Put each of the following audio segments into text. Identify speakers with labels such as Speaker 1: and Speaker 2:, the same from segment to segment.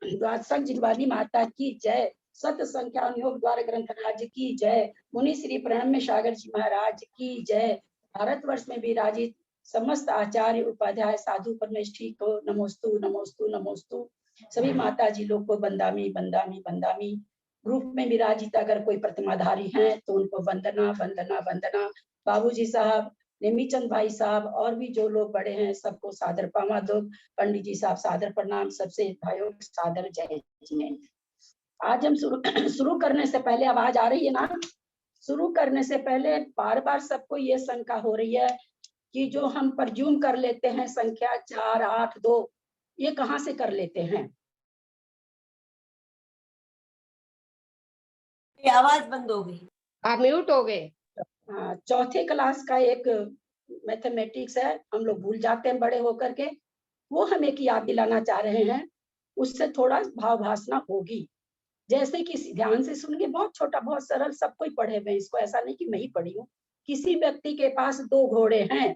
Speaker 1: द्वादशक जिनवानी माता की जय। सत संख्या योग द्वार ग्रंथ राज की जय। मुनि श्री प्रणम्य सागर जी महाराज की जय। भारतवर्ष में विराजित समस्त आचार्य उपाध्याय साधु परमेष्ठी को नमोस्तु नमोस्तु नमोस्तु। सभी माता जी लोग को बंदामी बंदामी बंदामी। ग्रुप में विराजित अगर कोई प्रतिमाधारी हैं तो उनको वंदना वंदना वंदना। बाबूजी साहब, नेमीचंद भाई साहब और भी जो लोग बड़े हैं सबको सादर पामादो। पंडित जी साहब सादर प्रणाम। सबसे भाइयों सादर जय जिनेन्द्र। आज हम शुरू करने से पहले आवाज आ रही है ना? शुरू करने से पहले बार बार सबको ये शंका हो रही है कि जो हम परज्यूम कर लेते हैं संख्या 4 8 2, ये कहाँ से कर लेते हैं?
Speaker 2: आवाज बंद हो गई,
Speaker 3: आप म्यूट हो गए।
Speaker 1: चौथे क्लास का एक मैथमेटिक्स है, हम लोग भूल जाते हैं बड़े होकर के, वो हम एक याद दिलाना चाह रहे हैं। उससे थोड़ा भाव भाषणा होगी। जैसे कि ध्यान से सुनिए, बहुत छोटा बहुत सरल, सबको ही पढ़े हुए इसको, ऐसा नहीं कि मैं ही पढ़ी हूँ। किसी व्यक्ति के पास 2 घोड़े हैं,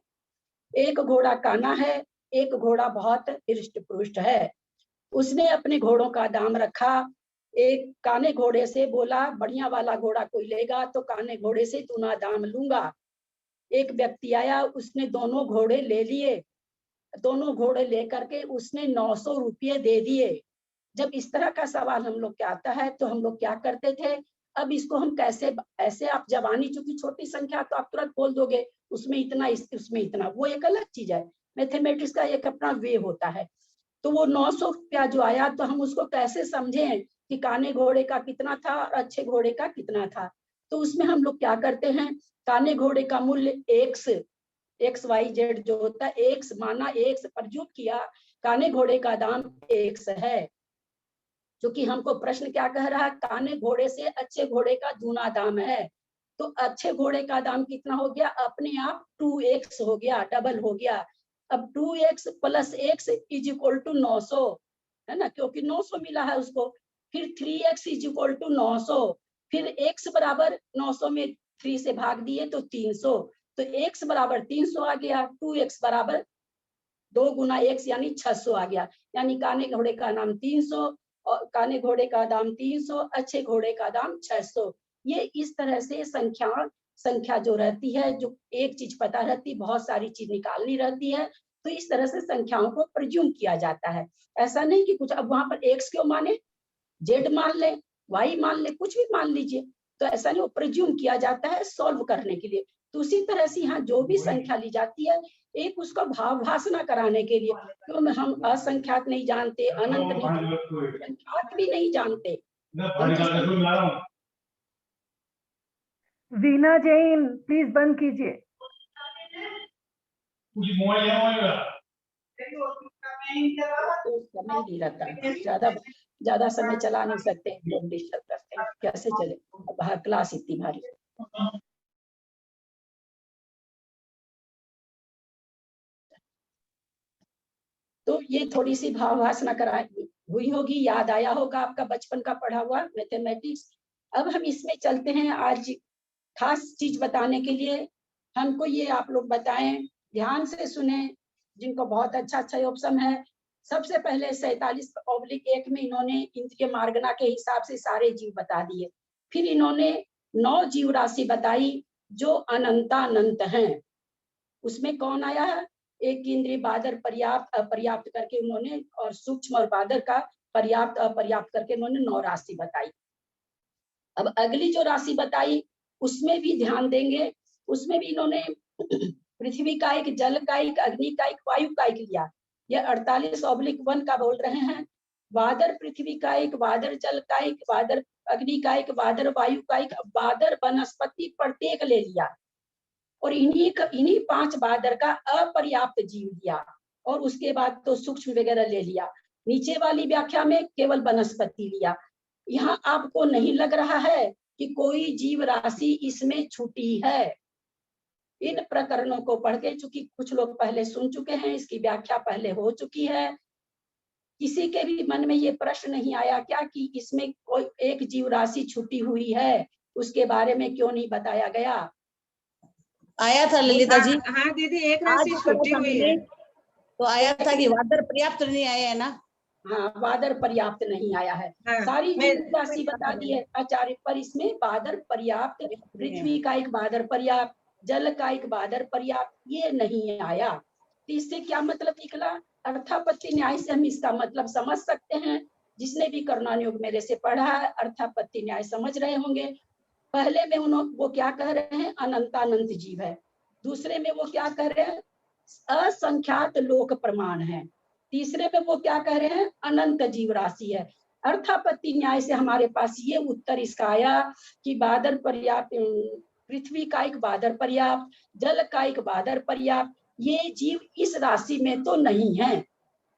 Speaker 1: एक घोड़ा काना है, एक घोड़ा बहुत हृष्ट पुष्ट है। उसने अपने घोड़ों का दाम रखा। एक काने घोड़े से बोला बढ़िया वाला घोड़ा कोई लेगा तो काने घोड़े से दूना दाम लूंगा। एक व्यक्ति आया, उसने दोनों घोड़े ले लिए। दोनों घोड़े लेकर के उसने 900 रुपये दे दिए। जब इस तरह का सवाल हम लोग क्या आता है तो हम लोग क्या करते थे, अब इसको हम कैसे, ऐसे आप जवानी चूंकि छोटी संख्या तो आप तुरंत बोल दोगे उसमें इतना उसमें इतना, वो एक अलग चीज है। मैथमेटिक्स का एक अपना वे होता है। तो वो 900 रुपया जो आया तो हम उसको कैसे समझें कि काने घोड़े का कितना था और अच्छे घोड़े का कितना था। तो उसमें हम लोग क्या करते हैं, काने घोड़े का मूल्य एक्स वाई जेड जो होता है, एक्स माना, एक्स प्रयुक्त किया, काने घोड़े का दाम एक्स है। क्योंकि हमको प्रश्न क्या कह रहा है, काने घोड़े से अच्छे घोड़े का दूना दाम है। तो अच्छे घोड़े का दाम कितना हो गया, अपने आप 2x हो गया, डबल हो गया। अब 2x plus x is equal to 900 है ना, क्योंकि 900 मिला है उसको। फिर 3x इज इक्वल टू 900, फिर x बराबर 900 में 3 से भाग दिए तो 300, तो x बराबर 300 आ गया। 2x बराबर 2 गुना x यानी 600 आ गया। यानी काने घोड़े का नाम 300 और काने घोड़े का दाम 300, अच्छे घोड़े का दाम 600। ये इस तरह से संख्या जो रहती है, जो एक चीज पता रहती, बहुत सारी चीज निकालनी रहती है, तो इस तरह से संख्याओं को प्रज्यूम किया जाता है। ऐसा नहीं कि कुछ अब वहां पर एक्स क्यों माने, जेड मान ले, वाई मान ले, कुछ भी मान लीजिए, तो ऐसा नहीं, वो प्रज्यूम किया जाता है सॉल्व करने के लिए। तो उसी तरह से यहाँ जो भी संख्या ली जाती है, एक उसका भाव भाषणा कराने के लिए, क्यों हम असंख्यात नहीं जानते, अनंत नहीं, संख्यात भी नहीं जानते।
Speaker 4: वीना जैन प्लीज बंद कीजिए।
Speaker 1: समय नहीं रहता, ज्यादा समय चला नहीं सकते, लोग डिस्टर्ब करते हैं, कैसे चले बाहर क्लास इतनी भारी। तो ये थोड़ी सी भाव भाषणा कराई हुई होगी, याद आया होगा आपका बचपन का पढ़ा हुआ मैथमेटिक्स। अब हम इसमें चलते हैं, आज खास चीज बताने के लिए हमको ये आप लोग बताएं, ध्यान से सुने, जिनको बहुत अच्छा ऑप्शन है। सबसे पहले 47/1 में इन्होंने इंद्रिय मार्गना के हिसाब से सारे जीव बता दिए। फिर इन्होंने 9 जीव राशि बताई जो अनंतानंत हैं। उसमें कौन आया है, एक इंद्रिय बादर पर्याप्त अपर्याप्त करके उन्होंने, और सूक्ष्म और बादर का पर्याप्त अपर्याप्त करके उन्होंने 9 राशि बताई। अब अगली जो राशि बताई उसमें भी ध्यान देंगे, उसमें भी इन्होंने पृथ्वी का एक, जल का एक, अग्नि का एक, वायु का एक लिया। यह 48/1 का बोल रहे हैं। वादर पृथ्वी का एक, वादर जल का एक, वादर अग्नि का एक, वादर वायु का एक, वादर वनस्पति प्रत्येक ले लिया, और इन्हीं 5 बादर का अपर्याप्त जीव लिया, और उसके बाद तो सूक्ष्म वगैरह ले लिया। नीचे वाली व्याख्या में केवल वनस्पति लिया। यहाँ आपको नहीं लग रहा है कि कोई जीव राशि इसमें छूटी है? इन प्रकरणों को पढ़ के, चूंकि कुछ लोग पहले सुन चुके हैं, इसकी व्याख्या पहले हो चुकी है, किसी के भी मन में ये प्रश्न नहीं आया क्या कि इसमें कोई एक जीव राशि छूटी हुई है, उसके बारे में क्यों नहीं बताया गया?
Speaker 2: आया था ललिता जी,
Speaker 3: हाँ दीदी, एक
Speaker 2: आज
Speaker 3: राशि छूटी हुई है।
Speaker 2: तो आया था कि वादर पर्याप्त नहीं आया है ना।
Speaker 1: हाँ, बादर पर्याप्त नहीं आया है।
Speaker 3: हाँ,
Speaker 1: सारी
Speaker 3: मैं-
Speaker 1: जीव राशि बता दी है आचार्य, पर इसमें बादर पर्याप्त, पृथ्वी का एक बादर पर्याप्त, जल का एक बादर पर्याप्त, ये नहीं आया। तो इससे क्या मतलब निकला? अर्थापत्ति न्याय से हम इसका मतलब समझ सकते हैं। जिसने भी कर्णन योग मेरे से पढ़ा है, अर्थापत्ति न्याय समझ रहे होंगे। पहले में वो क्या कह रहे हैं? अनंतानंत जीव है। दूसरे में वो क्या कह रहे हैं? असंख्यात लोक प्रमाण है। तीसरे में वो क्या कह रहे हैं? अनंत जीव राशि है। अर्थापत्ति न्याय से हमारे पास ये उत्तर इसका आया कि बादर पर्याप्त, पृथ्वी का एक बादर पर्याप्त, जल का एक बादर पर्याप्त, ये जीव इस राशि में तो नहीं है।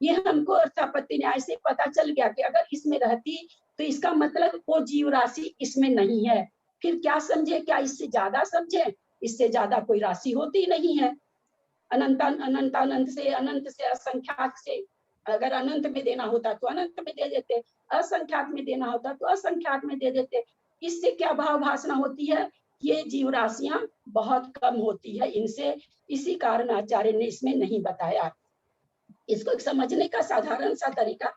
Speaker 1: ये हमको अर्थापत्ति न्याय से पता चल गया कि अगर इसमें रहती तो इसका मतलब वो जीव राशि इसमें नहीं है। फिर क्या समझे? क्या इससे ज्यादा समझे? इससे ज्यादा कोई राशि होती नहीं है। अनंत से असंख्यात से, अगर अनंत में देना होता तो अनंत में दे देते, असंख्यात में देना होता तो असंख्यात में दे देते। इससे क्या भाव भाषणा होती है? ये जीव राशियां बहुत कम होती है इनसे, इसी कारण आचार्य ने इसमें नहीं बताया। इसको समझने का साधारण सा तरीका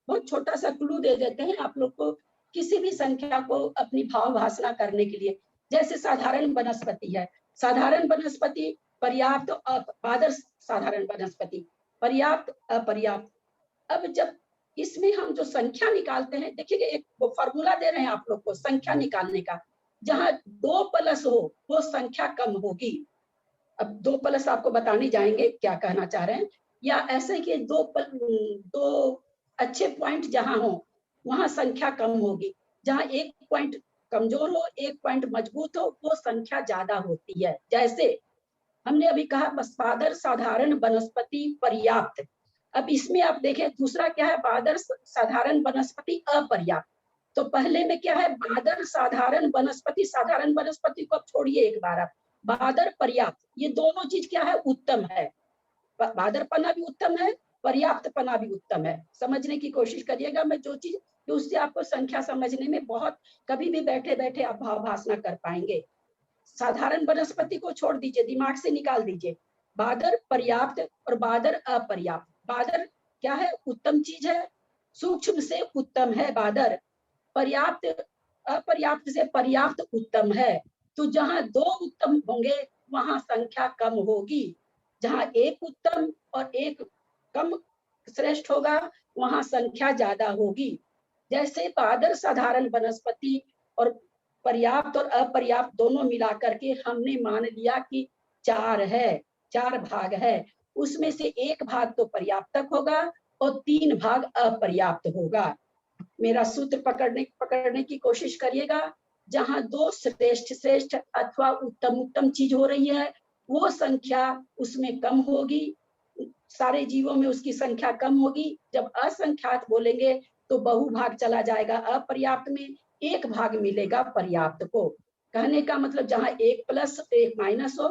Speaker 1: बहुत छोटा सा क्लू दे देते हैं आप लोग को, किसी भी संख्या को अपनी भाव भाषणा करने के लिए। जैसे साधारण वनस्पति है, साधारण वनस्पति पर्याप्त, बादर साधारण वनस्पति पर्याप्त, अपर्याप्त। अब जब इसमें हम जो संख्या निकालते हैं, देखिए एक वो फॉर्मूला दे रहे हैं आप लोग को संख्या निकालने का। जहां 2 प्लस हो वो संख्या कम होगी। अब 2 प्लस आपको बताने जाएंगे क्या कहना चाह रहे हैं, या ऐसे कि दो अच्छे पॉइंट जहां हो वहां संख्या कम होगी। जहां एक पॉइंट कमजोर हो, एक पॉइंट मजबूत हो, वो संख्या ज्यादा होती है। जैसे हमने अभी कहा बादर साधारण वनस्पति पर्याप्त। अब इसमें आप देखें दूसरा क्या है? बादर साधारण वनस्पति अपर्याप्त। तो पहले में क्या है? बादर साधारण वनस्पति को छोड़िए एक बार आप, बादर पर्याप्त, ये दोनों चीज क्या है? उत्तम है। बादरपना भी उत्तम है, पर्याप्तपना भी उत्तम है। समझने की कोशिश करिएगा। मैं जो चीज उससे आपको संख्या समझने में बहुत, कभी भी बैठे बैठे आप भाव भाषणा कर पाएंगे। साधारण वनस्पति को छोड़ दीजिए, दिमाग से निकाल दीजिए। बादर पर्याप्त और बादर अपर्याप्त। बादर क्या है? उत्तम चीज है, सूक्ष्म से उत्तम है बादर। पर्याप्त अपर्याप्त से पर्याप्त उत्तम है। तो जहां 2 उत्तम होंगे वहां संख्या कम होगी। जहां एक उत्तम और एक कम श्रेष्ठ होगा वहां संख्या ज्यादा होगी। जैसे बादर साधारण वनस्पति और पर्याप्त और अपर्याप्त दोनों मिलाकर के हमने मान लिया कि 4 है, 4 भाग है। उसमें से 1 भाग तो पर्याप्तक होगा और 3 भाग अपर्याप्त होगा। मेरा सूत्र पकड़ने की कोशिश करिएगा। जहां 2 श्रेष्ठ अथवा उत्तम चीज हो रही है वो संख्या उसमें कम होगी, सारे जीवों में उसकी संख्या कम होगी। जब असंख्यात बोलेंगे तो बहुभाग चला जाएगा अपर्याप्त में, 1 भाग मिलेगा पर्याप्त को। कहने का मतलब जहां 1 प्लस 1 माइनस हो,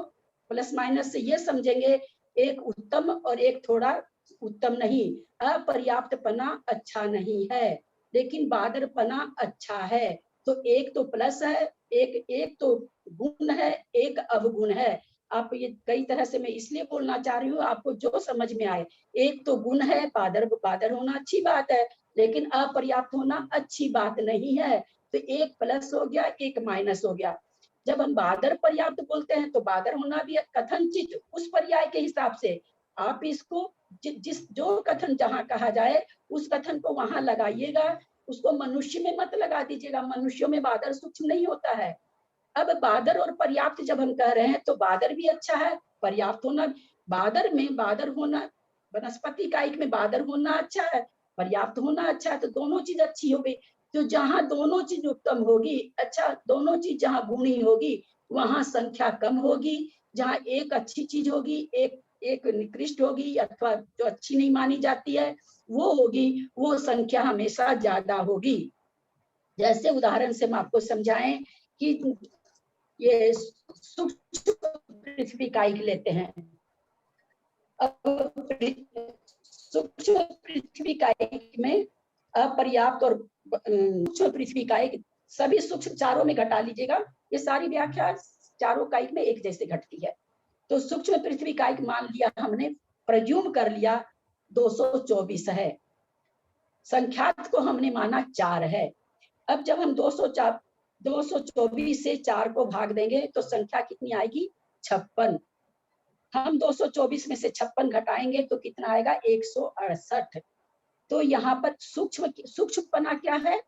Speaker 1: प्लस माइनस से ये समझेंगे एक उत्तम और एक थोड़ा उत्तम नहीं। अपर्याप्तपना अच्छा नहीं है लेकिन बादरपना अच्छा है। तो एक तो प्लस है, एक तो गुण है, एक अवगुण है। आप ये कई तरह से मैं इसलिए बोलना चाह रही हूँ आपको जो समझ में आए। एक तो गुण है, बादर होना अच्छी बात है, लेकिन अपर्याप्त होना अच्छी बात नहीं है। तो 1 प्लस हो गया, 1 माइनस हो गया। जब हम बादर पर्याप्त बोलते हैं तो बादर होना भी कथनचित उस पर्याय के हिसाब से। आप इसको जिस जो कथन जहां कहा जाए उस कथन को वहां लगाइएगा, उसको मनुष्य में मत लगा दीजिएगा। मनुष्यों में बादर सूक्ष्म नहीं होता है। अब बादर और पर्याप्त जब हम कह रहे हैं तो बादर भी अच्छा है, पर्याप्त होना, बादर होना, वनस्पति कायिक में बादर होना अच्छा है, पर्याप्त होना अच्छा है। तो दोनों चीज अच्छी हो गई। तो जहां दोनों चीज उत्तम होगी, अच्छा दोनों चीज जहां गुणी होगी वहां संख्या कम होगी। जहां एक अच्छी चीज होगी, एक निकृष्ट होगी अथवा जो अच्छी नहीं मानी जाती है वो होगी, वो संख्या हमेशा ज्यादा होगी। जैसे उदाहरण से हम आपको समझाएं कि ये सूक्ष्म पृथ्वी कायिक लेते हैं। सूक्ष्म पृथ्वी कायिक में अपर्याप्त और सूक्ष्म पृथ्वी कायिक, सभी सूक्ष्म चारों में घटा लीजिएगा। ये सारी व्याख्या चारों कायिक में एक जैसे घटती है। तो सूक्ष्म पृथ्वी कायिक मान लिया हमने, प्रज्युम कर लिया 224 है, संख्यात को हमने माना 4 है। अब जब हम 224 से 4 को भाग देंगे तो संख्या कितनी आएगी? 56। हम 224 में से 56 घटाएंगे तो कितना आएगा? 168। तो यहाँ पर सूक्ष्मपना क्या है?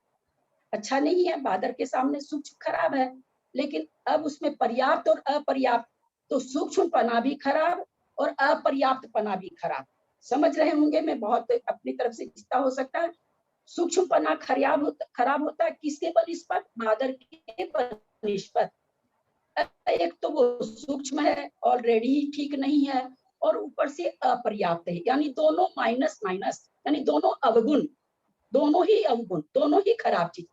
Speaker 1: अच्छा नहीं है, बादर के सामने सूक्ष्म खराब है। लेकिन अब उसमें पर्याप्त और अपर्याप्त, तो सूक्ष्मपना भी खराब और अपर्याप्तपना भी खराब। समझ रहे होंगे, मैं बहुत अपनी तरफ से जितना हो सकता है। सूक्ष्मपना खराब होता है किसके बनिस्पत? बादर के बनिस्पत। एक तो वो सूक्ष्म है, ऑलरेडी ठीक नहीं है, और ऊपर से अपर्याप्त है, यानी दोनों माइनस माइनस, यानी दोनों अवगुण, दोनों ही खराब चीज।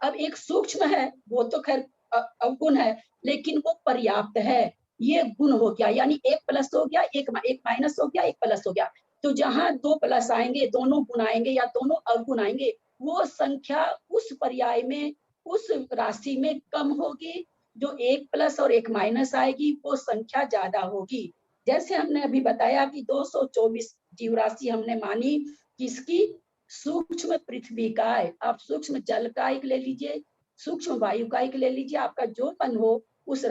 Speaker 1: अब एक सूक्ष्म है, वो तो खैर अवगुण है, लेकिन वो पर्याप्त है, ये गुण हो गया, यानी एक प्लस हो गया, एक माइनस हो गया, एक प्लस हो गया। तो जहां 2 प्लस आएंगे, दोनों गुण आएंगे या दोनों अवगुण आएंगे, वो संख्या उस पर्याय में, उस राशि में कम होगी। जो 1 प्लस और 1 माइनस आएगी, वो संख्या ज्यादा होगी। जैसे हमने अभी बताया कि 224 जीव राशि हमने मानी किसकी? सूक्ष्म पृथ्वी काय। आप सूक्ष्म जल कायिक ले लीजिए, सूक्ष्म वायु कायिक ले लीजिए, आपका जो मन हो उस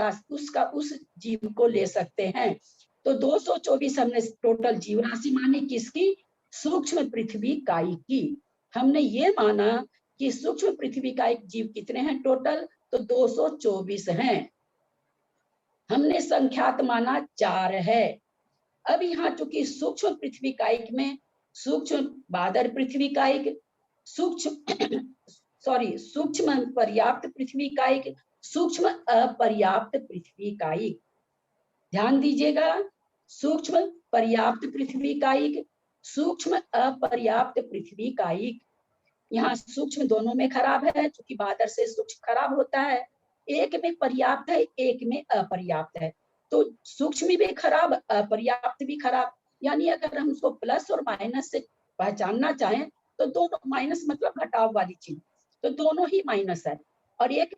Speaker 1: जीव को ले सकते हैं। तो 224 हमने टोटल जीव राशि मानी किसकी? सूक्ष्म पृथ्वी कायिक की। हमने ये माना कि सूक्ष्म पृथ्वी कायिक जीव कितने हैं टोटल? तो 224 हैं। हमने संख्यात माना 4 है। अब यहाँ चूंकि सूक्ष्म पृथ्वी कायिक में सूक्ष्म बादर पृथ्वी कायिक, सूक्ष्म पर्याप्त पृथ्वी कायिक, सूक्ष्म अपर्याप्त पृथ्वी कायिक। ध्यान दीजिएगा, सूक्ष्म पर्याप्त पृथ्वी कायिक, सूक्ष्म अपर्याप्त पृथ्वी कायिक। यहाँ सूक्ष्म दोनों में खराब है, क्योंकि बादर से सूक्ष्म खराब होता है। एक में पर्याप्त है, एक में अपर्याप्त है। तो सूक्ष्म भी खराब, अपर्याप्त भी खराब। यानी अगर हम उसको प्लस और माइनस से पहचानना चाहें तो दोनों, माइनस मतलब घटाव वाली चीज, तो दोनों ही माइनस है। और एक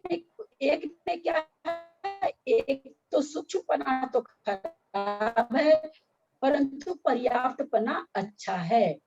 Speaker 1: में क्या है? एक तो सूक्ष्मपना तो खराब है, परंतु पर्याप्तपना अच्छा है।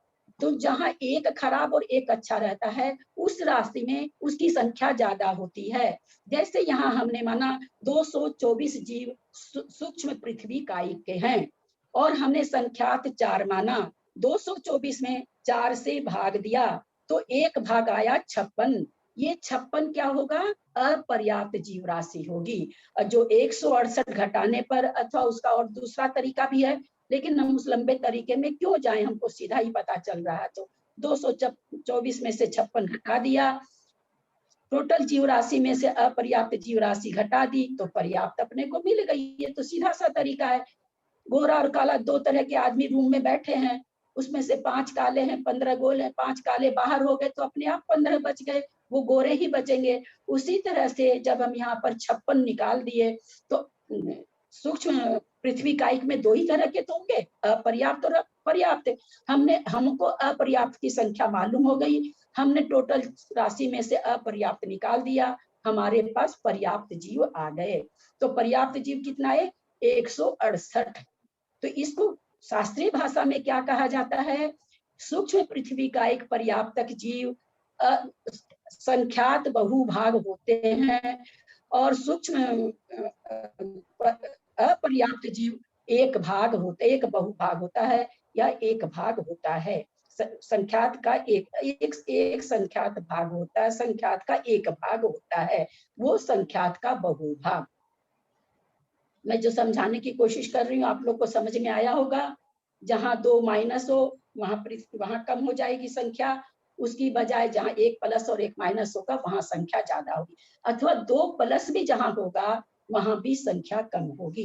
Speaker 1: तो जहां एक खराब और एक अच्छा रहता है, उस राशि में उसकी संख्या ज्यादा होती है। जैसे यहाँ हमने माना 224 जीव सूक्ष्म पृथ्वी कायिक के हैं, और हमने संख्यात 4 माना। 224 में 4 से भाग दिया तो 1 भाग आया 56। ये 56 क्या होगा? अपर्याप्त जीव राशि होगी। जो 168 घटाने पर, अथवा उसका और दूसरा तरीका भी है, लेकिन हम उस लंबे तरीके में क्यों जाएं, हमको सीधा ही पता चल रहा है। तो 224 में से 56 घटा दिया, टोटल जीव राशि में से अपर्याप्त जीव राशि घटा दी, तो पर्याप्त अपने को मिल गई। ये तो सीधा सा तरीका है। गोरा और काला 2 तरह के आदमी रूम में बैठे हैं, उसमें से 5 काले हैं, 15 गोरे हैं, 5 काले बाहर हो गए, तो अपने आप 15 बच गए, वो गोरे ही बचेंगे। उसी तरह से जब हम यहाँ पर 56 निकाल दिए, तो सूक्ष्म पृथ्वी कायिक में 2 ही तरह के तो होंगे, अपर्याप्त और पर्याप्त। हमको अपर्याप्त की संख्या मालूम हो गई, हमने टोटल राशि में से अपर्याप्त निकाल दिया, हमारे पास पर्याप्त जीव आ गए। तो पर्याप्त जीव कितना है? 168। तो इसको शास्त्रीय भाषा में क्या कहा जाता है? सूक्ष्म पृथ्वी का एक पर्याप्तक जीव संख्यात बहुभाग होते हैं, और सूक्ष्म अपर्याप्त जीव एक बहुभाग होता है, या एक भाग होता है। संख्यात का एक संख्यात भाग होता है, संख्यात का एक भाग होता है, वो संख्यात का बहुभाग। मैं जो समझाने की कोशिश कर रही हूँ आप लोग को समझ में आया होगा। जहां 2 माइनस हो वहां कम हो जाएगी संख्या, उसकी बजाय जहां 1 प्लस और 1 माइनस होगा वहां संख्या ज्यादा होगी, अथवा 2 प्लस भी जहां होगा वहां भी संख्या कम होगी।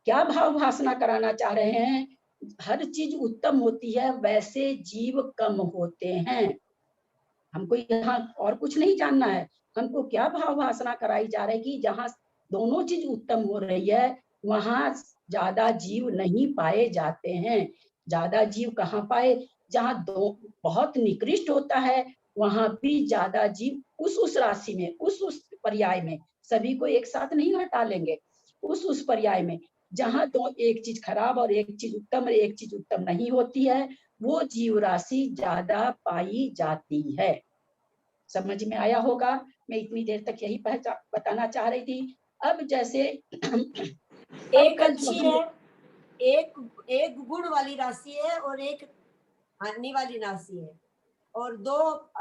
Speaker 1: क्या भाव भाषणा कराना चाह रहे हैं? हर चीज उत्तम होती है, वैसे जीव कम होते हैं। हमको यहाँ और कुछ नहीं जानना है, हमको क्या भाव भाषणा कराई जा रही है कि जहां दोनों चीज उत्तम हो रही है वहां ज्यादा जीव नहीं पाए जाते हैं। ज्यादा जीव कहाँ पाए? जहां बहुत निकृष्ट होता है वहां भी ज्यादा जीव उस राशि में, उस पर्याय में, सभी को एक साथ नहीं हटा लेंगे। उस पर्याय में जहां तो एक चीज खराब और एक चीज उत्तम और एक चीज उत्तम नहीं होती है, वो जीव राशि ज्यादा पाई जाती है। समझ में आया होगा? मैं इतनी देर तक यही बताना चाह रही थी। अब जैसे
Speaker 3: एक अच्छी है, एक गुण वाली राशि है और एक हानि वाली राशि है, और दो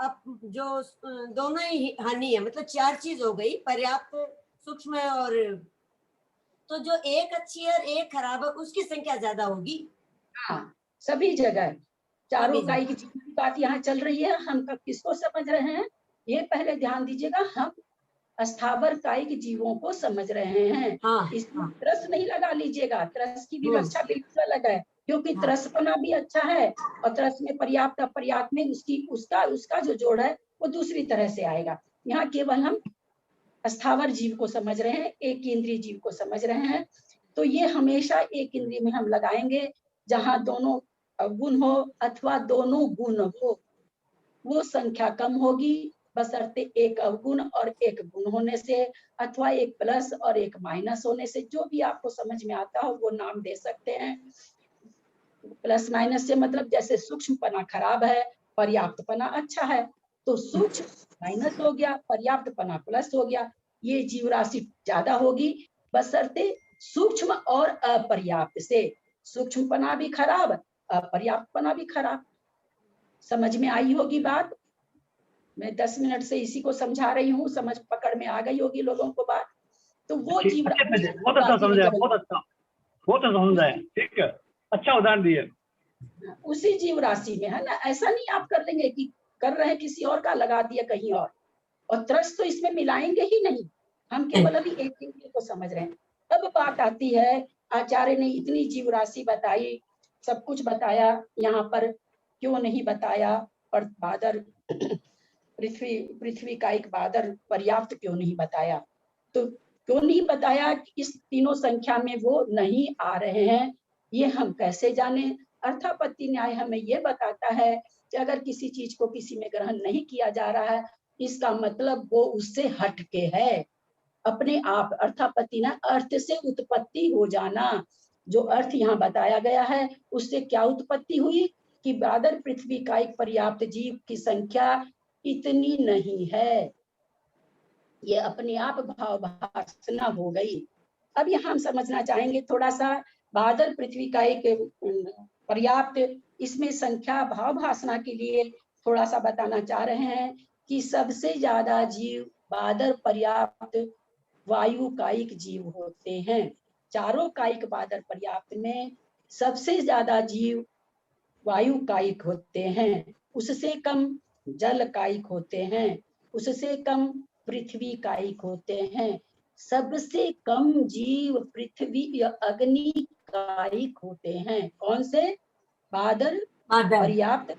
Speaker 3: जो दोनों ही हानि है, मतलब 4 चीज हो गई, पर्याप्त, सूक्ष्म और, तो जो एक अच्छी है और एक खराब है उसकी संख्या ज्यादा होगी।
Speaker 1: हाँ, सभी जगह चारों काई की जितनी बात यहाँ चल रही है, हम किसको समझ रहे हैं? ये पहले ध्यान दीजिएगा, हम अस्थावर कायिक जीवों को समझ रहे हैं।
Speaker 3: हाँ,
Speaker 1: इसमें
Speaker 3: हाँ,
Speaker 1: त्रस नहीं लगा लीजिएगा, त्रस की विवक्षा बिल्कुल अलग है, क्योंकि
Speaker 3: हाँ।
Speaker 1: त्रसपना भी अच्छा है और त्रस में पर्याप्त अपर्याप्त में उसका जो जोड़ है वो दूसरी तरह से आएगा। यहाँ केवल हम अस्थावर जीव को समझ रहे हैं, एक इंद्रिय जीव को समझ रहे हैं। तो ये हमेशा एक इंद्रिय में हम लगाएंगे जहां दोनों अवगुण हो अथवा दोनों गुण हो, वो संख्या कम होगी, बशर्ते एक अवगुण और एक गुण होने से, अथवा एक प्लस और एक माइनस होने से। जो भी आपको समझ में आता हो वो नाम दे सकते हैं। प्लस माइनस से मतलब जैसे सूक्ष्मपना खराब है, पर्याप्तपना अच्छा है, तो सूक्ष्म माइनस हो गया, पर्याप्तपना प्लस हो गया। ये जीव राशि ज्यादा होगी बशर्ते सूक्ष्म और अपर्याप्त से। सूक्ष्मपना भी खराब, अपर्याप्तपना भी खराब। समझ में आई होगी बात? मैं 10 मिनट से इसी को समझा रही हूँ, समझ पकड़ में आ गई होगी लोगों को बात। तो वो जीव
Speaker 5: बहुत अच्छा समझाया, बहुत अच्छा समझाया, ठीक है, अच्छा उदाहरण दिए।
Speaker 1: उसी जीव राशि में है ना, ऐसा नहीं आप कर लेंगे कि कर रहे हैं किसी और का, लगा दिया कहीं और त्रस तो इसमें मिलाएंगे ही नहीं, हम केवल अभी एक इंद्रिय को समझ रहे हैं। अब बात आती है, आचार्य ने इतनी जीव राशि बताई, सब कुछ बताया, यहाँ पर क्यों नहीं बताया और बादर पृथ्वी का एक बादर पर्याप्त क्यों नहीं बताया? तो क्यों नहीं बताया कि इस तीनों संख्या में वो नहीं आ रहे हैं, ये हम कैसे जाने? अर्थापत्ति न्याय हमें ये बताता है कि अगर किसी चीज को किसी में ग्रहण नहीं किया जा रहा है, इसका मतलब वो उससे हटके है अपने आप। अर्थापत्ति ना अर्थ से उत्पत्ति हो जाना, जो अर्थ यहाँ बताया गया है उससे क्या उत्पत्ति हुई कि बादर पृथ्वी का एक पर्याप्त जीव की संख्या इतनी नहीं है, ये अपने आप भाव भासना हो गई। अब यहाँ हम समझना चाहेंगे थोड़ा सा, बादल पृथ्वी का एक पर्याप्त, इसमें संख्या भाव भासना के लिए थोड़ा सा बताना चाह रहे हैं कि सबसे ज्यादा जीव बादल पर्याप्त वायु कायिक जीव होते हैं। चारों कायिक बादल पर्याप्त में सबसे ज्यादा जीव वायु कायिक होते हैं, उससे कम जल कायिक होते हैं, उससे कम पृथ्वी कायिक होते हैं, सबसे कम जीव पृथ्वी या अग्नि कायिक होते हैं। कौन से? बादल पर्याप्त,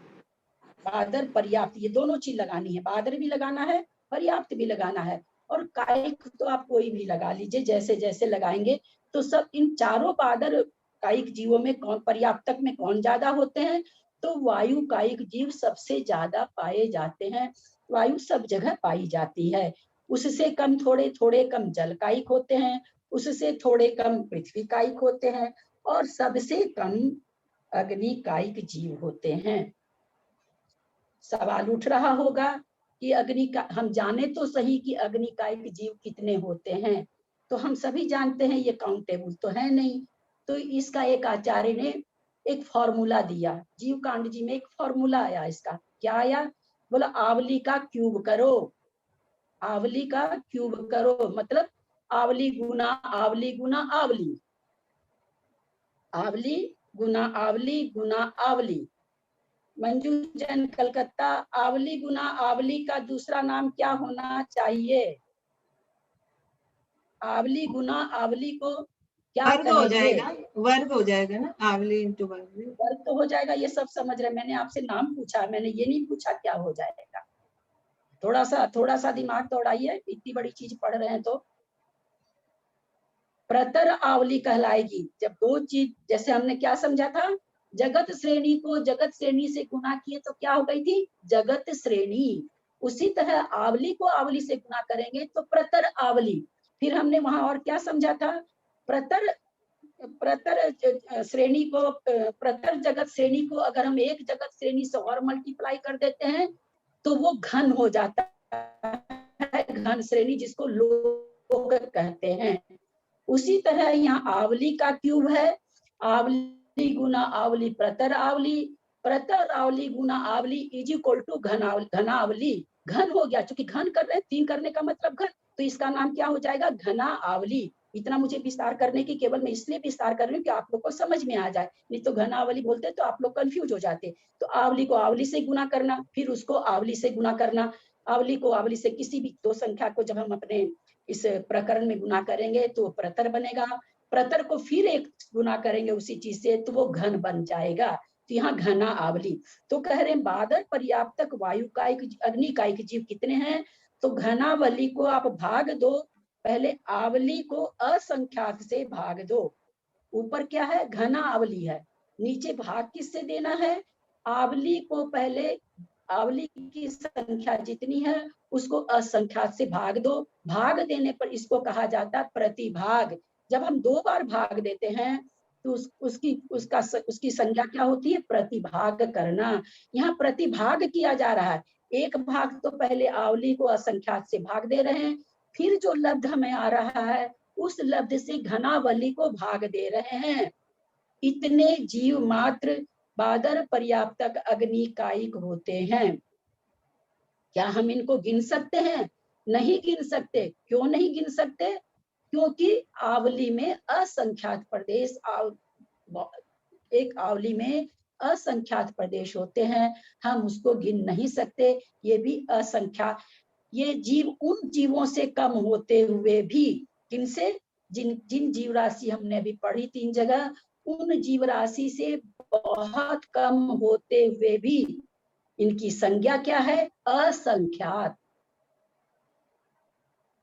Speaker 1: बादल पर्याप्त, ये दोनों चीज लगानी है, बादल भी लगाना है, पर्याप्त भी लगाना है, और कायिक तो आप कोई भी लगा लीजिए, जैसे जैसे लगाएंगे। तो सब इन चारों बादल कायिक जीवों में कौन पर्याप्तक में कौन ज्यादा होते हैं? तो वायु कायिक जीव सबसे ज्यादा पाए जाते हैं। वायु सब जगह पाई जाती है, उससे कम थोड़े थोड़े कम जल कायिक होते हैं, उससे थोड़े कम पृथ्वी कायिक होते हैं, और सबसे कम अग्नि कायिक जीव होते हैं। सवाल उठ रहा होगा कि अग्नि का हम जाने तो सही कि अग्नि कायिक जीव कितने होते हैं, तो हम सभी जानते हैं ये काउंटेबल तो है नहीं। तो इसका एक आचार्य ने एक फॉर्मूला दिया, जीव कांड जी में एक फॉर्मूला आया इसका। क्या आया? बोला आवली का क्यूब करो, आवली का क्यूब करो, मतलब आवली गुना आवली गुना आवली, आवली गुना आवली गुना आवली। मंजू जैन कलकत्ता, आवली गुना आवली का दूसरा नाम क्या होना चाहिए? आवली गुना आवली को क्या
Speaker 3: वर्ग हो
Speaker 1: कहेंगे?
Speaker 3: जाएगा, वर्ग हो जाएगा ना, आवली इंटू वर्ग।
Speaker 1: वर्ग तो हो जाएगा, ये सब समझ रहे। मैंने आपसे नाम पूछा, मैंने ये नहीं पूछा क्या हो जाएगा। थोड़ा सा दिमाग दौड़ाइए, इतनी बड़ी चीज पढ़ रहे हैं तो। प्रतर आवली कहलाएगी जब दो चीज, जैसे हमने क्या समझा था, जगत श्रेणी को जगत श्रेणी से गुना किए तो क्या हो गई थी? जगत श्रेणी। उसी तरह आवली को आवली से गुना करेंगे तो प्रतर आवली। फिर हमने वहां और क्या समझा था प्रतर श्रेणी को, प्रतर जगत श्रेणी को अगर हम एक जगत श्रेणी से और मल्टीप्लाई कर देते हैं तो वो घन हो जाता है, घन श्रेणी, जिसको लोक कहते हैं। उसी तरह यहाँ आवली का क्यूब है, आवली गुना आवली प्रतर आवली, प्रतर आवली गुना आवली इज इक्वल टू घनावली। घन हो गया, क्योंकि घन कर रहे हैं, 3 करने का मतलब घन, तो इसका नाम क्या हो जाएगा, घना आवली। इतना मुझे विस्तार करने की, केवल मैं इसलिए विस्तार कर रही हूँ कि आप लोग को समझ में आ जाए, नहीं तो घनावली बोलते तो आप लोग कंफ्यूज हो जाते। तो आवली को आवली से गुना करना, फिर उसको आवली से गुना करना, आवली को आवली से, किसी भी 2 संख्या को जब हम अपने इस प्रकरण में गुना करेंगे तो प्रतर बनेगा, प्रतर को फिर 1 गुना करेंगे उसी चीज से तो वो घन बन जाएगा। तो यहाँ घना आवली। तो कह रहे हैं बादर पर्याप्तक वायुकायिक अग्निकायिक जीव कितने हैं, तो घनावली को आप भाग दो, पहले आवली को असंख्यात से भाग दो। ऊपर क्या है, घना आवली है, नीचे भाग किससे देना है, आवली को पहले, आवली की संख्या जितनी है उसको असंख्यात से भाग दो। भाग देने पर इसको कहा जाता है प्रतिभाग। जब हम 2 बार भाग देते हैं तो उसकी संज्ञा क्या होती है, प्रतिभाग करना। यहाँ प्रतिभाग किया जा रहा है, 1 भाग तो पहले आवली को असंख्यात से भाग दे रहे हैं, फिर जो लब्ध हमें आ रहा है उस लब्ध से घनावली को भाग दे रहे हैं। इतने जीव मात्र बादर पर्याप्तक अग्निकायिक होते हैं। क्या हम इनको गिन सकते हैं, नहीं गिन सकते। क्यों नहीं गिन सकते, क्योंकि आवली में असंख्यात प्रदेश, एक आवली में असंख्यात प्रदेश होते हैं, हम उसको गिन नहीं सकते, ये भी असंख्यात। ये जीव उन जीवों से कम होते हुए भी, किनसे, जिन जीव राशि हमने अभी पढ़ी 3 जगह, उन जीव राशि से बहुत कम होते हुए भी इनकी संज्ञा क्या है, असंख्यात।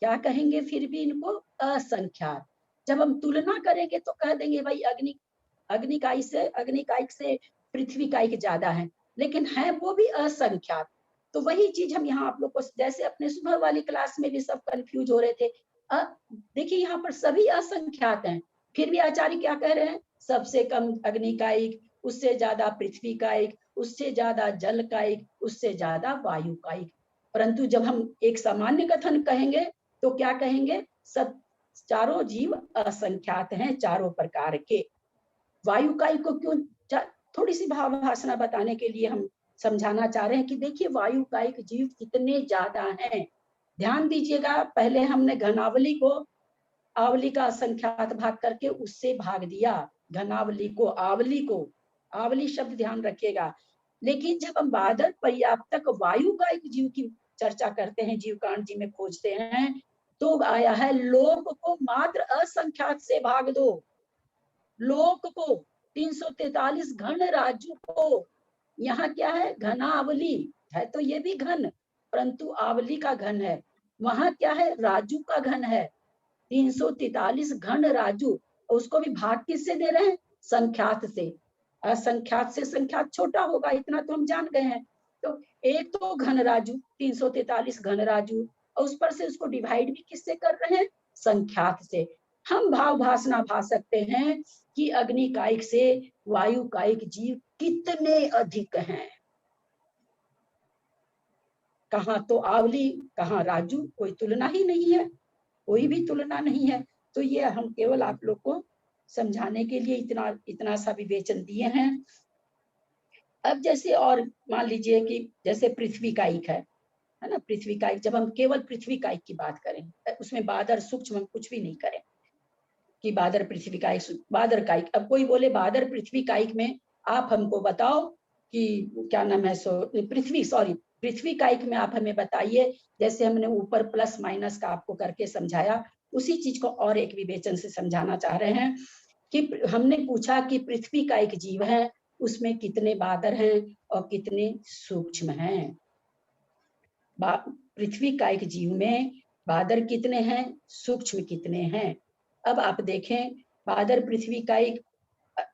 Speaker 1: क्या कहेंगे फिर भी इनको, असंख्यात। जब हम तुलना करेंगे तो कह देंगे भाई अग्निकायिक से पृथ्वी कायिक ज्यादा है, लेकिन है वो भी असंख्यात। तो वही चीज हम यहाँ आप लोग को, जैसे अपने सुबह वाली क्लास में भी सब कंफ्यूज हो रहे थे, देखिए यहाँ पर सभी असंख्यात हैं, फिर भी आचार्य क्या कह रहे हैं, सबसे कम अग्निकायिक, उससे ज्यादा पृथ्वी कायिक, उससे ज्यादा जल कायिक, उससे ज्यादा वायु कायिक। परंतु जब हम एक सामान्य कथन कहेंगे तो क्या कहेंगे, सब चारों जीव असंख्यात हैं, चारों प्रकार के। वायु कायिक को क्यों, थोड़ी सी भावभाषा बताने के लिए हम समझाना चाह रहे हैं कि देखिए वायु कायिक जीव कितने ज्यादा हैं। ध्यान दीजिएगा, पहले हमने घनावली को आवली का असंख्यात भाग करके उससे भाग दिया, घनावली को, आवली शब्द ध्यान रखिएगा। लेकिन जब हम बादर पर्याप्तक वायु कायिक जीव की चर्चा करते हैं, जीव कांड जी में खोजते हैं, तो आया है लोक को मात्र असंख्यात से भाग दो। लोक को 343 घन राजू को, यहाँ क्या है, घनावली है, तो ये भी घन, परंतु आवली का घन है। वहां क्या है, राजू का घन है, 343 घन राजू, उसको भी भाग किससे दे रहे हैं, संख्यात से। असंख्यात से संख्यात छोटा होगा, इतना तो हम जान गए हैं। तो एक तो घन राजू, 343 घन राजू, और उस पर से उसको डिवाइड भी किससे कर रहे हैं, संख्यात से। हम भावभाषा भा सकते हैं कि अग्निकायिक से वायु कायिक जीव कितने अधिक हैं। कहाँ तो आवली, कहाँ राजू, कोई तुलना ही नहीं है, कोई भी तुलना नहीं है। तो ये हम केवल आप लोग को समझाने के लिए इतना सा विवेचन दिए हैं। अब जैसे और मान लीजिए कि जैसे पृथ्वी कायिक है ना, पृथ्वी कायिक, जब हम केवल पृथ्वी कायिक की बात करें, उसमें बादर सूक्ष्म हम कुछ भी नहीं करें कि बादर पृथ्वी कायिक, बादर कायिक। अब कोई बोले बादर पृथ्वी कायिक में आप हमको बताओ कि क्या नाम है, पृथ्वी कायिक में आप हमें बताइए। जैसे हमने ऊपर प्लस माइनस का आपको करके समझाया, उसी चीज को और एक विवेचन से समझाना चाह रहे हैं कि हमने पूछा कि पृथ्वी कायिक जीव है, उसमें कितने बादर हैं और कितने सूक्ष्म हैं। पृथ्वी कायिक जीव में बादर कितने हैं, सूक्ष्म कितने हैं। अब आप देखें, बादर पृथ्वी कायिक,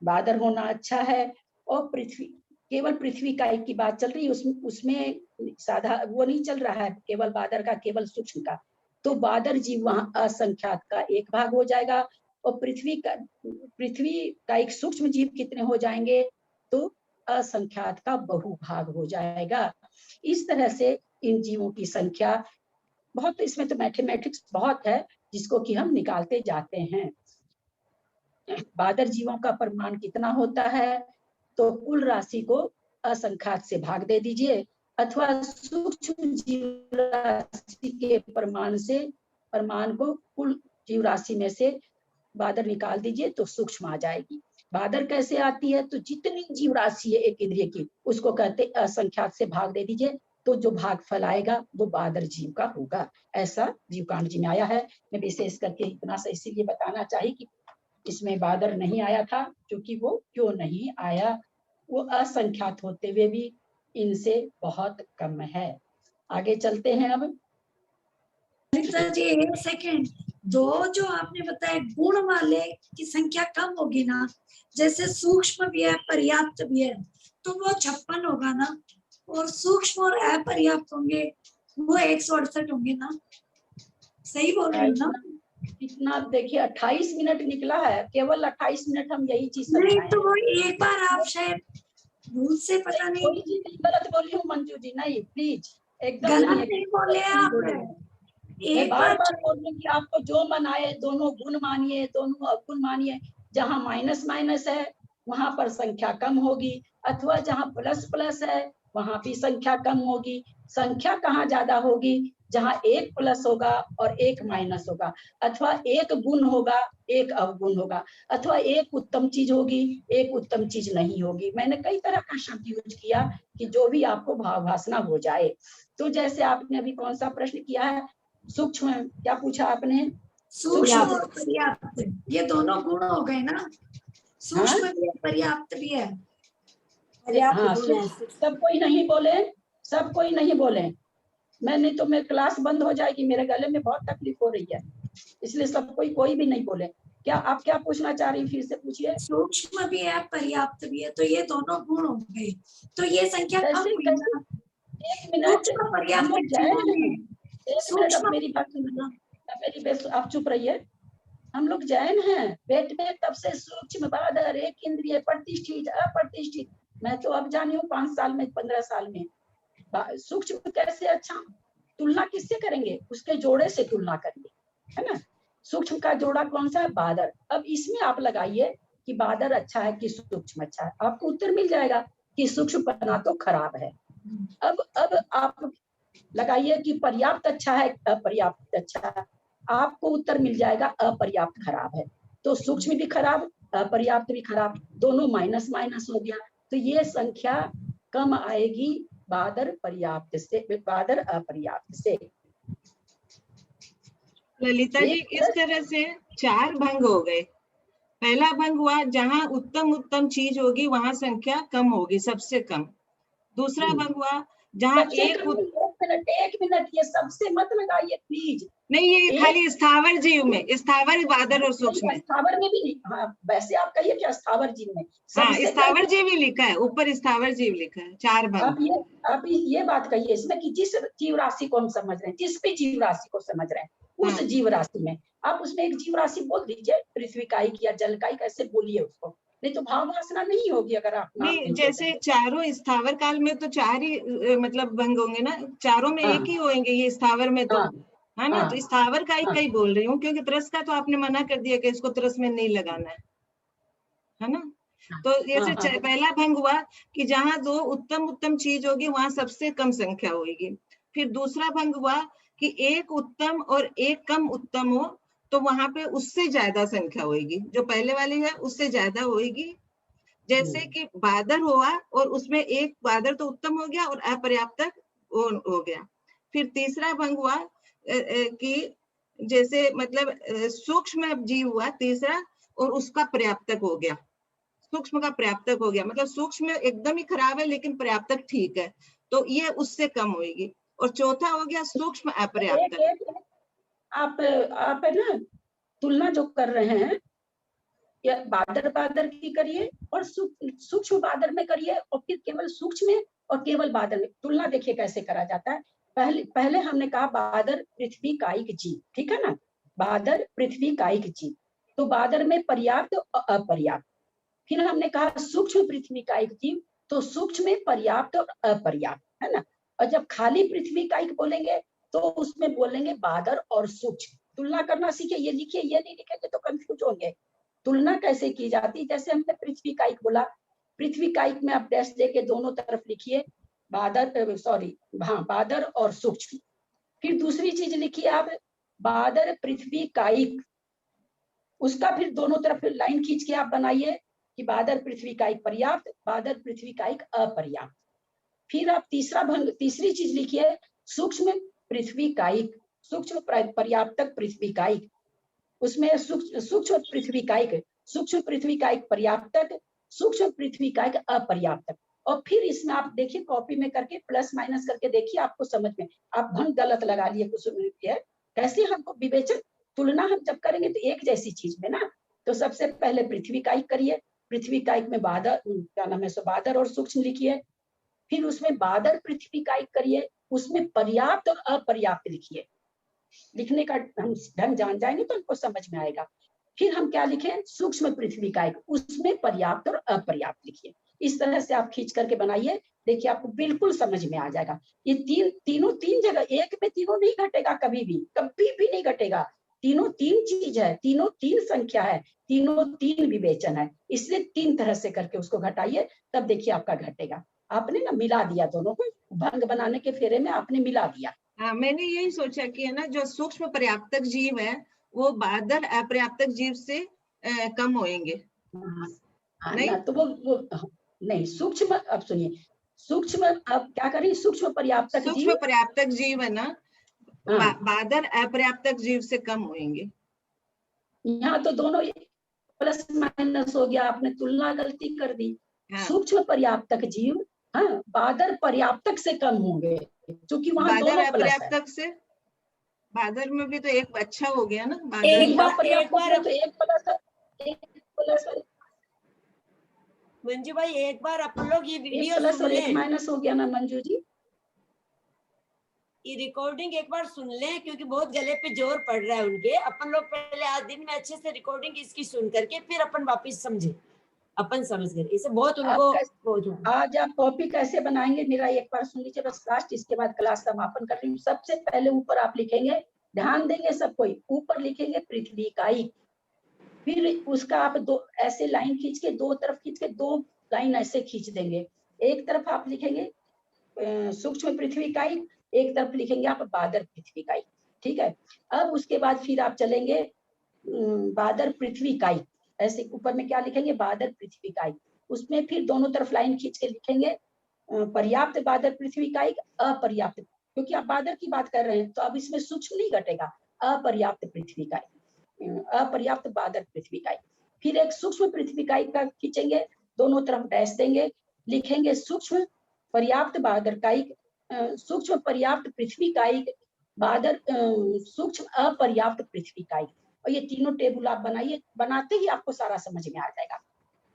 Speaker 1: बादर होना अच्छा है, और केवल पृथ्वी कायिक की बात चल रही है, उसमें साधा वो नहीं चल रहा है, केवल बादर का, केवल सूक्ष्म का। तो बादर जीव वहां असंख्यात का 1 भाग हो जाएगा, और पृथ्वी का एक सूक्ष्म जीव कितने हो जाएंगे, तो असंख्यात का बहुभाग हो जाएगा। इस तरह से इन जीवों की संख्या बहुत, इसमें तो मैथमेटिक्स बहुत है जिसको कि हम निकालते जाते हैं। बादर जीवों का परिमाण कितना होता है, तो कुल राशि को असंख्यात से भाग दे दीजिए, अथवा सूक्ष्म जीव राशि के परिमाण को कुल जीव राशि में से बादर निकाल दीजिए तो सूक्ष्म आ जाएगी। बादर कैसे आती है, तो जितनी जीव राशि है एक इंद्रिय की उसको कहते असंख्यात से भाग दे दीजिए, तो जो भागफल आएगा वो बादर जीव का होगा। ऐसा जीवकांड जी में आया है। मैं विशेष करके इतना सा इसीलिए बताना चाहिए कि इसमें बादर नहीं आया था, क्योंकि वो क्यों नहीं आया, वो असंख्यात होते हुए भी इनसे बहुत कम है। आगे चलते हैं। अब
Speaker 6: ललिता जी एक सेकेंड, दो जो आपने बताया गुण वाले की संख्या कम होगी ना, जैसे सूक्ष्म भी है पर्याप्त भी है, तो वो 56 होगा ना, और सूक्ष्म और अपर्याप्त होंगे वो 168 होंगे ना, सही बोल रही हूँ ना?
Speaker 1: इतना देखिए 28 मिनट निकला है, केवल 28 मिनट हम यही चीज
Speaker 6: नहीं
Speaker 1: समझाएं।
Speaker 6: तो वो एक बार आप शायद भूल से पता नहीं
Speaker 1: कोई चीज गलत बोली हूँ मंजू जी, नहीं प्लीज, एकदम
Speaker 6: गलत नहीं बोले आप।
Speaker 1: मैं
Speaker 6: एक
Speaker 1: बार
Speaker 6: बार
Speaker 1: बार बोल रही हूँ कि आपको जो मन आए दोनों गुण मानिए, दोनों अवगुण मानिए। जहाँ माइनस माइनस है वहां पर संख्या कम होगी, अथवा जहाँ प्लस प्लस है वहां भी संख्या कम होगी। संख्या कहाँ ज्यादा होगी, जहाँ एक प्लस होगा और एक माइनस होगा, अथवा एक गुण होगा एक अवगुण होगा, अथवा एक उत्तम चीज होगी एक उत्तम चीज नहीं होगी। मैंने कई तरह का शब्द यूज किया कि जो भी आपको भावभासना हो जाए। तो जैसे आपने अभी कौन सा प्रश्न किया है, सूक्ष्म, क्या पूछा आपने?
Speaker 6: सूक्ष्म और पर्याप्त, ये दोनों गुण हो गए ना, सूक्ष्म भी है पर्याप्त भी है।
Speaker 1: हाँ, सब कोई नहीं बोले, सब कोई नहीं बोले, मैं नहीं तो मेरी क्लास बंद हो जाएगी, मेरे गले में बहुत तकलीफ हो रही है, इसलिए सब कोई भी नहीं बोले। क्या आप क्या पूछना चाह रही, फिर से पूछिए।
Speaker 6: सूक्ष्म भी है पर्याप्त भी है, तो ये दोनों गुण हो गए, तो ये संख्या कम हुई ना।
Speaker 1: एक मिनट,
Speaker 6: सूक्ष्म
Speaker 1: हम
Speaker 6: पर्याप्त
Speaker 1: लोग जैन हैं, एक मिनट, अब मेरी बात सुनना, आप चुप रहिए। हम लोग जैन हैं, पेट में तब से सूक्ष्म बादर एक इंद्रिय प्रतिष्ठित अप्रतिष्ठित, मैं तो अब जानी हूँ 5 साल में 15 साल में। सूक्ष्म कैसे, अच्छा तुलना किससे करेंगे, उसके जोड़े से तुलना करिए, है ना। सूक्ष्म का जोड़ा कौन सा है, बादर। अब इसमें आप लगाइए कि बादर अच्छा है कि सूक्ष्म अच्छा है, आपको उत्तर मिल जाएगा कि सूक्ष्म पना तो खराब है। अब आप लगाइए कि पर्याप्त अच्छा है अपर्याप्त अच्छा है, आपको उत्तर मिल जाएगा अपर्याप्त खराब है। तो सूक्ष्म भी खराब अपर्याप्त भी खराब, दोनों माइनस माइनस हो गया, तो ये संख्या कम आएगी बादर पर्याप्त से, बादर अपर्याप्त से।
Speaker 2: ललिता जी इस तरह से 4 भंग हो गए। पहला भंग हुआ जहां उत्तम चीज होगी वहां संख्या कम होगी, सबसे कम। दूसरा भंग हुआ जहां
Speaker 1: एक मिनट, ये सबसे मत लगाइए प्लीज।
Speaker 2: नहीं, ये खाली स्थावर जीव में, स्थावर बादर और सूक्ष्म में।
Speaker 1: स्थावर में भी नहीं, हाँ वैसे आप कहिए क्या स्थावर जीव में,
Speaker 2: हाँ स्थावर जीव ही लिखा है, ऊपर स्थावर जीव लिखा है, 4 भंग।
Speaker 1: आप ये बात कहिए इसमें कि जिस जीव राशि को हम समझ रहे हैं, जिस भी जीव राशि को समझ रहे हैं, उस जीव राशि में आप उसमें एक जीव राशि बोल दीजिए, पृथ्वी कायिक या जल कायिक ऐसे बोलिए उसको, नहीं तो भाव वासना नहीं होगी अगर आप
Speaker 2: नहीं। जैसे चारों स्थावर काल में तो 4 ही मतलब भंग होंगे ना, चारों में एक ही होंगे, ये स्थावर में तो है ना, तो स्थावर कायिक का ही बोल रही हूँ, क्योंकि त्रस का तो आपने मना कर दिया कि इसको त्रस में नहीं लगाना है ना। तो जैसे पहला भंग हुआ कि जहां 2 उत्तम चीज होगी वहां सबसे कम संख्या होगी। फिर दूसरा भंग हुआ कि एक उत्तम और एक कम उत्तम हो, तो वहां पे उससे ज्यादा संख्या होगी, जो पहले वाली है उससे ज्यादा होगी। जैसे कि बादर हुआ और उसमें एक बादर तो उत्तम हो गया और अपर्याप्त हो गया। फिर तीसरा भंग हुआ कि जैसे मतलब सूक्ष्म जीव हुआ तीसरा, और उसका पर्याप्तक हो गया, सूक्ष्म का पर्याप्तक हो गया, मतलब सूक्ष्म एकदम ही खराब है लेकिन पर्याप्तक ठीक है, तो ये उससे कम होगी। और चौथा हो गया सूक्ष्म अपर्याप्तक।
Speaker 1: आप है ना, तुलना जो कर रहे हैं या बादर की करिए और सूक्ष्म बादर में करिए, और फिर केवल सूक्ष्म में और केवल बादर में तुलना देखिए कैसे करा जाता है। पहले हमने कहा बादर पृथ्वी कायिक जीव, ठीक है ना, बादर पृथ्वी कायिक जीव। तो बादर में पर्याप्त और अपर्याप्त। फिर हमने कहा सूक्ष्म पृथ्वी का एक जीव, तो सूक्ष्म में पर्याप्त और अपर्याप्त, है ना। और जब खाली पृथ्वी का एक बोलेंगे तो उसमें बोलेंगे बादर और सूक्ष्म। तुलना करना सीखे, ये लिखिए, ये नहीं लिखेंगे तो कंफ्यूज होंगे। तुलना कैसे की जाती, जैसे हमने पृथ्वी का एक बोला, पृथ्वी का एक में आप डैश देके दोनों तरफ लिखिए बादर, सॉरी हाँ, बादर और सूक्ष्म। फिर दूसरी चीज लिखिए आप बादर पृथ्वी कायिक, उसका फिर दोनों तरफ लाइन खींच के आप बनाइए कि बादर पृथ्वी कायिक पर्याप्त, बादर पृथ्वी कायिक अपर्याप्त। फिर आप तीसरी चीज लिखिए सूक्ष्म पृथ्वी कायिक, सूक्ष्म पर्याप्तक पृथ्वी कायिक, उसमें सूक्ष्म पृथ्वी कायिक, सूक्ष्म पृथ्वी कायिक पर्याप्तक, सूक्ष्म पृथ्वी कायिक अपर्याप्तक। और फिर इसमें आप देखिए कॉपी में करके प्लस माइनस करके देखिए, आपको समझ में, आप भंग गलत लगा लिए कुछ है। कैसे हमको विवेचन, तुलना हम जब करेंगे तो एक जैसी चीज में ना, तो सबसे पहले पृथ्वी कायिक करिए, पृथ्वी कायिक में बादर, क्या नाम है, सो बादर और सूक्ष्म लिखिए। फिर उसमें बादर पृथ्वी कायिक करिए, उसमें पर्याप्त और अपर्याप्त लिखिए। लिखने का हम ढंग जान जाएंगे तो हमको समझ में आएगा। फिर हम क्या लिखें, सूक्ष्म पृथ्वी कायिक, उसमें पर्याप्त और अपर्याप्त लिखिए। इस तरह से आप खींच करके बनाइए, देखिए आपको बिल्कुल समझ में आ जाएगा। ये तीनों तीन जगह, एक में तीनों नहीं घटेगा, कभी भी नहीं घटेगा। तीनों तीन चीज है, तीनों तीन संख्या है, तीनों तीन विवेचन है, इसलिए तीन तरह से करके उसको घटाइए, तब देखिए आपका घटेगा। आपने ना मिला दिया दोनों को, भंग बनाने के फेरे में आपने मिला दिया।
Speaker 2: हाँ, मैंने यही सोचा कि है ना, जो सूक्ष्म पर्याप्तक जीव है वो बादर अपर्याप्तक जीव से कम होंगे।
Speaker 1: नहीं ना, तो वो नहीं, सूक्ष्म, अब सुनिए, सूक्ष्म, अब क्या करें, सूक्ष्म पर्याप्तक
Speaker 2: जीव है ना, बादर अपर्याप्तक जीव से कम होंगे।
Speaker 1: यहाँ तो दोनों प्लस माइनस हो गया, आपने तुलना गलती कर दी। हाँ। सूक्ष्म पर्याप्तक जीव, हाँ, बादर पर्याप्तक से कम होंगे, क्योंकि वहां दोनों प्लस है।
Speaker 2: से बादर में भी तो एक अच्छा हो गया ना, बादर
Speaker 3: एक बार
Speaker 1: तो एक प्लस है।
Speaker 3: मंजू भाई, एक बार अपन लोग ये वीडियो
Speaker 1: प्लस
Speaker 3: सुन
Speaker 1: और एक
Speaker 3: लें,
Speaker 1: माइनस हो गया ना मंजू जी।
Speaker 3: ये रिकॉर्डिंग एक बार सुन लें, क्योंकि बहुत गले पे जोर पड़ रहा है उनके। अपन लोग पहले आज दिन में अच्छे से रिकॉर्डिंग इसकी सुन करके फिर अपन वापस समझे, अपन समझ गए, इसे बहुत उनको
Speaker 1: आज आप कॉपी कैसे बनाएंगे, मेरा एक बार सुन लीजिए बस लास्ट, इसके बाद क्लास समापन कर रही हूँ। सबसे पहले ऊपर आप लिखेंगे, ध्यान देंगे सब कोई, ऊपर लिखेंगे पृथ्वी कायिक, फिर उसका आप दो ऐसे लाइन खींच के, दो तरफ खींच के, दो लाइन ऐसे खींच देंगे। एक तरफ आप लिखेंगे सूक्ष्म पृथ्वी कायिक, एक तरफ लिखेंगे आप बादर पृथ्वी कायिक, ठीक है। अब उसके बाद फिर आप चलेंगे बादर पृथ्वी कायिक, ऐसे ऊपर में क्या लिखेंगे, बादर पृथ्वी कायिक, उसमें फिर दोनों तरफ लाइन खींच के लिखेंगे पर्याप्त बादर पृथ्वी कायिक, अपर्याप्त, क्योंकि आप बादर की बात कर रहे हैं तो अब इसमें सूक्ष्म नहीं घटेगा, अपर्याप्त पृथ्वी कायिक, अपर्याप्त बादर पृथ्वी कायिक। फिर एक सूक्ष्म पृथ्वी कायिक का खींचेंगे, दोनों तरफ डैश देंगे, लिखेंगे सूक्ष्म पर्याप्त बादर कायिक, सूक्ष्म पर्याप्त पृथ्वी कायिक, बादर सूक्ष्म अपर्याप्त पृथ्वी कायिक। और ये तीनों टेबल आप बनाइए, बनाते ही आपको सारा समझ में आ जाएगा।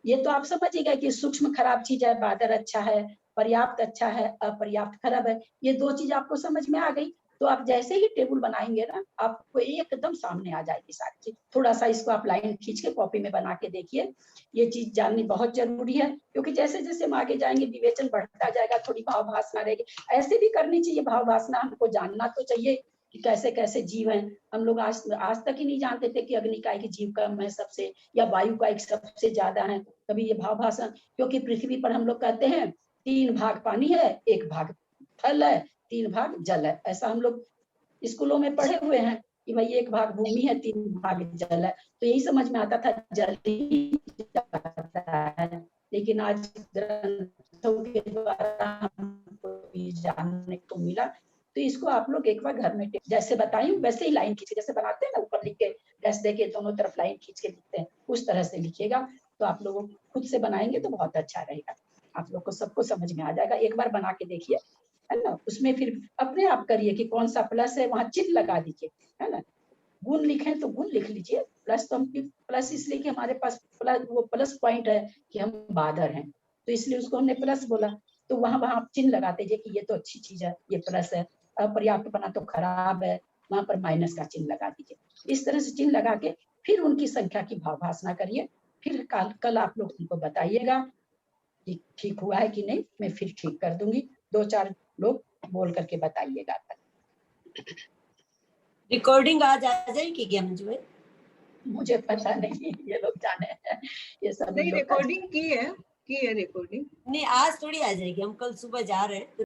Speaker 1: ये तो आप समझिएगा कि सूक्ष्म खराब चीज है, बादर अच्छा है, पर्याप्त अच्छा है, अपर्याप्त खराब है, ये दो चीज आपको समझ में आ गई। तो आप जैसे ही टेबल बनाएंगे ना, आपको एकदम सामने आ जाएगी सारी चीज। थोड़ा सा इसको आप लाइन खींच के कॉपी में बना के देखिए, ये चीज जाननी बहुत जरूरी है, क्योंकि जैसे जैसे हम आगे जाएंगे विवेचन बढ़ता जाएगा, थोड़ी भाव भाषणा रहेगी, ऐसे भी करनी चाहिए भाव भाषणा, हमको जानना तो चाहिए कि कैसे कैसे जीव हैं। हम लोग आज तक ही नहीं जानते थे कि अग्निकाय के जीव कम है सबसे, या वायु का एक सबसे ज्यादा है। कभी ये भाव भाषण, क्योंकि पृथ्वी पर हम लोग कहते हैं 3 भाग पानी है, 1 भाग थल है, 3 भाग जल है, ऐसा हम लोग स्कूलों में पढ़े हुए हैं कि भाई 1 भाग भूमि है, 3 भाग जल है, तो यही समझ में आता था जल ही जाता है। लेकिन आज ग्रंथों के द्वारा हमको जानने को मिला, तो इसको आप लोग एक बार घर में जैसे बताई वैसे ही लाइन खींच के, जैसे बनाते हैं ना ऊपर लिख के डैश दे के दोनों तरफ लाइन खींच के लिखते हैं, उस तरह से लिखिएगा। तो आप लोग खुद से बनाएंगे तो बहुत अच्छा रहेगा, आप लोग को सबको समझ में आ जाएगा। एक बार बना के देखिए, है ना, उसमें फिर अपने आप करिए कि कौन सा प्लस है, वहां चिन्ह लगा दीजिए, है ना। गुण लिखें तो गुण लिख लीजिए, प्लस तो हम प्लस इसलिए कि हमारे पास वो प्लस पॉइंट है कि हम बादर हैं, तो इसलिए उसको हमने प्लस बोला। तो वहां आप चिन्ह लगाते दीजिए कि ये तो अच्छी चीज है, ये प्लस है, अपर्याप्त बना तो खराब है, वहां पर माइनस का चिन्ह लगा दीजिए। इस तरह से चिन्ह लगा के फिर उनकी संख्या की भावभासना करिए, फिर कल आप लोग हमको बताइएगा कि ठीक हुआ है कि नहीं, मैं फिर ठीक कर दूंगी। 2-4 लोग बोल करके बताइएगा।
Speaker 3: रिकॉर्डिंग आज आ जाएगी क्या मुझे?
Speaker 1: मुझे पता नहीं, ये लोग जाने हैं, ये सब
Speaker 2: नहीं
Speaker 1: लोग का।
Speaker 2: रिकॉर्डिंग की है रिकॉर्डिंग।
Speaker 3: नहीं आज थोड़ी आ जाएगी, हम कल सुबह जा रहे हैं।